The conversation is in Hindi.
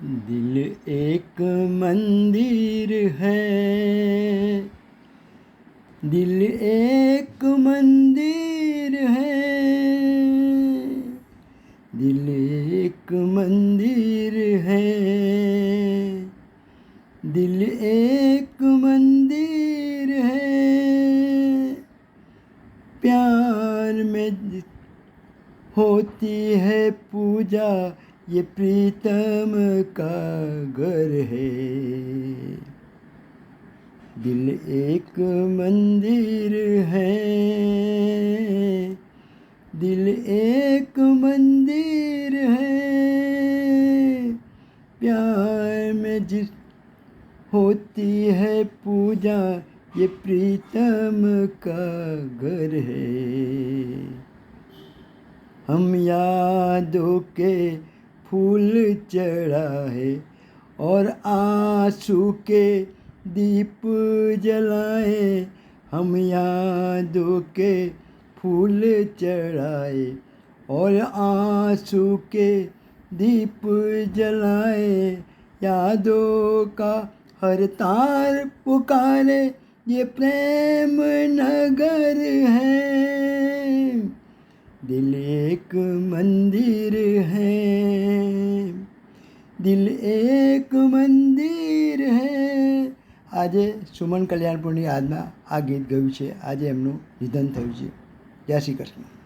दिल एक मंदिर है, दिल एक मंदिर है, दिल एक मंदिर है, दिल एक मंदिर है। प्यार में होती है पूजा, ये प्रीतम का घर है। दिल एक मंदिर है, दिल एक मंदिर है। प्यार में जिस होती है पूजा, ये प्रीतम का घर है। हम यादों के फूल चढ़ाए और आंसू के दीप जलाए। हम यादों के फूल चढ़ाए और आंसू के दीप जलाए। यादों का हर तार पुकारे, ये प्रेम नगर है। दिल एक मंदिर है, दिल एक મંદિર હે। આજે સુમન કલ્યાણપુરની યાદમાં આ ગીત ગાયું છે। આજે એમનું નિધન થયું છે। જય શ્રી કૃષ્ણ।